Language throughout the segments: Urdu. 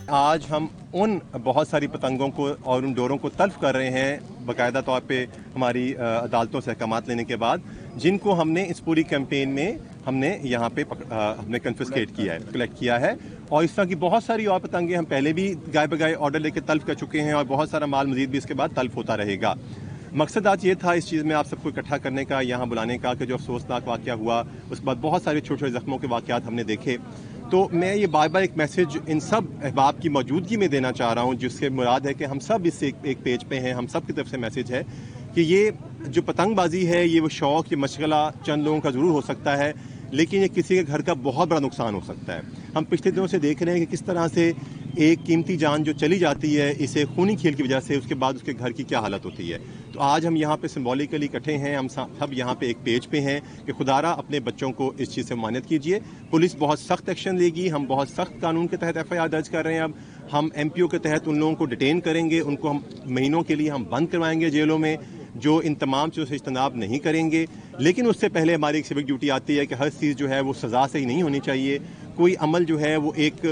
آج ہم ان بہت ساری پتنگوں کو اور ان ڈوروں کو تلف کر رہے ہیں باقاعدہ طور پہ ہماری عدالتوں سے احکامات لینے کے بعد، جن کو ہم نے اس پوری کیمپین میں ہم نے یہاں پہ ہم نے کنفسکیٹ کیا ہے، کلیکٹ کیا ہے. اور اس طرح کی بہت ساری اور پتنگیں ہم پہلے بھی گائے بگائے آرڈر لے کے تلف کر چکے ہیں، اور بہت سارا مال مزید بھی اس کے بعد تلف ہوتا رہے گا. مقصد آج یہ تھا اس چیز میں آپ سب کو اکٹھا کرنے کا، یہاں بلانے کا، کہ جو افسوسناک واقعہ ہوا اس کے بعد بہت سارے چھوٹے چھوٹے زخموں کے واقعات ہم نے دیکھے. تو میں یہ بار بار ایک میسج ان سب احباب کی موجودگی میں دینا چاہ رہا ہوں، جس سے مراد ہے کہ ہم سب اس سے ایک پیج پہ ہیں، ہم سب کی طرف سے میسج ہے کہ یہ جو پتنگ بازی ہے، یہ وہ شوق، یہ مشغلہ چند لوگوں کا ضرور ہو سکتا ہے، لیکن یہ کسی کے گھر کا بہت بڑا نقصان ہو سکتا ہے. ہم پچھلے دنوں سے دیکھ رہے ہیں کہ کس طرح سے ایک قیمتی جان جو چلی جاتی ہے اسے خونی کھیل کی وجہ سے، اس کے بعد اس کے گھر کی کیا حالت ہوتی ہے. تو آج ہم یہاں پہ سمبولیکلی اکٹھے ہیں، ہم سب یہاں پہ ایک پیج پہ ہیں کہ خدارا اپنے بچوں کو اس چیز سے ممانعت کیجیے. پولیس بہت سخت ایکشن لے گی، ہم بہت سخت قانون کے تحت ایف آئی آر درج کر رہے ہیں. اب ہم ایم پی او کے تحت ان لوگوں کو ڈیٹین کریں گے، ان کو ہم مہینوں کے لیے ہم بند کروائیں گے جیلوں میں، جو ان تمام چیزوں سے اجتناب نہیں کریں گے. لیکن اس سے پہلے ہماری ایک سیوک ڈیوٹی آتی ہے کہ ہر چیز جو ہے وہ سزا سے ہی نہیں ہونی چاہیے. کوئی عمل جو ہے وہ ایک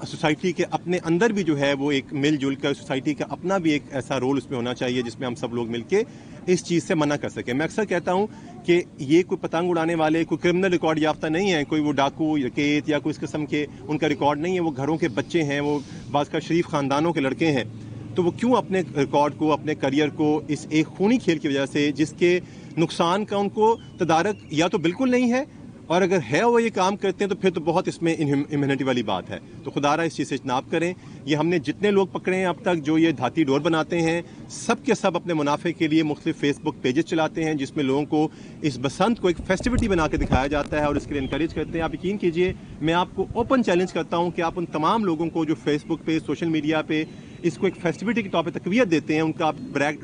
سوسائٹی کے اپنے اندر بھی جو ہے وہ ایک مل جل کر سوسائٹی کا اپنا بھی ایک ایسا رول اس میں ہونا چاہیے جس میں ہم سب لوگ مل کے اس چیز سے منع کر سکیں. میں اکثر کہتا ہوں کہ یہ کوئی پتنگ اڑانے والے کوئی کرمنل ریکارڈ یافتہ نہیں ہیں، کوئی وہ ڈاکو ڈکیت یا کوئی اس قسم کے ان کا ریکارڈ نہیں ہے. وہ گھروں کے بچے ہیں، وہ بعض کا شریف خاندانوں کے لڑکے ہیں. تو وہ کیوں اپنے ریکارڈ کو، اپنے کریئر کو اس ایک خونی کھیل کی وجہ سے، جس کے نقصان کا ان کو تدارک یا تو بالکل نہیں ہے، اور اگر ہے وہ یہ کام کرتے ہیں تو پھر تو بہت اس میں انہیومینٹی والی بات ہے. تو خدارا اس چیز سے اجتناب کریں. یہ ہم نے جتنے لوگ پکڑے ہیں اب تک جو یہ دھاتی ڈور بناتے ہیں، سب کے سب اپنے منافع کے لیے مختلف فیس بک پیجز چلاتے ہیں جس میں لوگوں کو اس بسنت کو ایک فیسٹیوٹی بنا کے دکھایا جاتا ہے اور اس کے لیے انکریج کرتے ہیں. آپ یقین کیجئے، میں آپ کو اوپن چیلنج کرتا ہوں کہ آپ ان تمام لوگوں کو جو فیس بک پہ، سوشل میڈیا پہ اس کو ایک فیسٹیوٹی کے طور پہ تقویت دیتے ہیں، ان کا آپ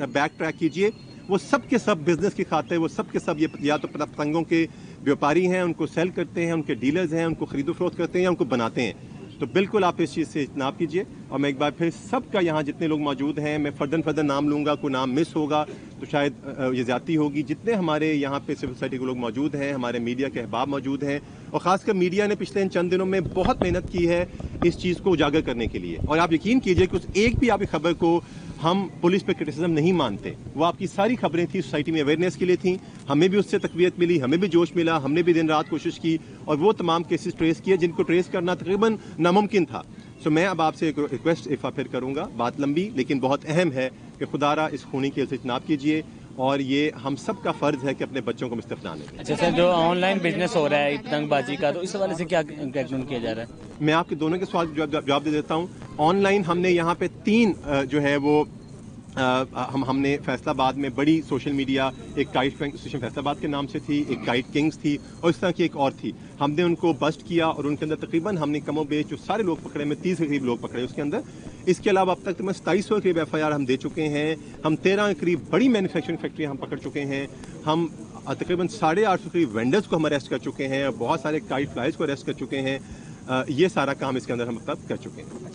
بیک ٹریک کیجئے. وہ سب کے سب بزنس کی خاطر، وہ سب کے سب یہ یا تو پتنگوں کے بیوپاری ہیں، ان کو سیل کرتے ہیں، ان کے ڈیلرز ہیں، ان کو خرید و فروخت کرتے ہیں یا ان کو بناتے ہیں. تو بالکل آپ اس چیز سے اجتناب کیجیے. اور میں ایک بار پھر سب کا، یہاں جتنے لوگ موجود ہیں، میں فردن نام لوں گا، کوئی نام مس ہوگا تو شاید یہ زیادتی ہوگی. جتنے ہمارے یہاں پہ سول سوسائٹی کے لوگ موجود ہیں، ہمارے میڈیا کے احباب موجود ہیں، اور خاص کر میڈیا نے پچھلے ان چند دنوں میں بہت محنت کی ہے اس چیز کو اجاگر کرنے کے لیے. اور آپ یقین کیجیے کہ اس ایک بھی آپ کی خبر کو ہم پولیس پہ کرٹیسزم نہیں مانتے. وہ آپ کی ساری خبریں تھیں سوسائٹی میں اویئرنیس کے لیے تھیں. ہمیں بھی اس سے تقویت ملی، ہمیں بھی جوش ملا، ہم نے بھی دن رات کوشش کی اور وہ تمام کیسز ٹریس کیے جن کو ٹریس کرنا تقریباً ناممکن تھا. سو میں اب آپ سے ایک ریکویسٹ ایک بار پھر کروں گا، بات لمبی لیکن بہت اہم ہے، کہ خدارا اس خونی کھیل سے اجتناب کیجیے. اور یہ ہم سب کا فرض ہے کہ اپنے بچوں کو مستفید نہ لیں. اچھا سر، جو آن لائن بزنس ہو رہا ہے پتنگ بازی کا، تو اس حوالے سے کیا قانون کیا جا رہا ہے؟ میں آپ کے دونوں کے سوال جواب دے دیتا ہوں. آن لائن ہم نے یہاں پہ 3 جو ہے وہ ہم نے فیصل آباد میں بڑی سوشل میڈیا، ایک کائٹ اسٹیشن فیصل آباد کے نام سے تھی، ایک کائٹ کنگز تھی، اور اس طرح کی ایک اور تھی. ہم نے ان کو بسٹ کیا اور ان کے اندر تقریباً ہم نے کم و بیش جو سارے لوگ پکڑے، میں 30 کے قریب لوگ پکڑے اس کے اندر. اس کے علاوہ اب تک میں 2700 کے قریب ایف آئی آر ہم دے چکے ہیں. ہم 13 کے قریب بڑی مینوفیکچرنگ فیکٹری ہم پکڑ چکے ہیں. ہم تقریباً 850 قریب وینڈرز کو ہم اریسٹ کر چکے ہیں، اور بہت سارے کائٹ فلائرز کو اریسٹ کر چکے ہیں. یہ سارا کام اس کے اندر ہم اب تک کر چکے ہیں.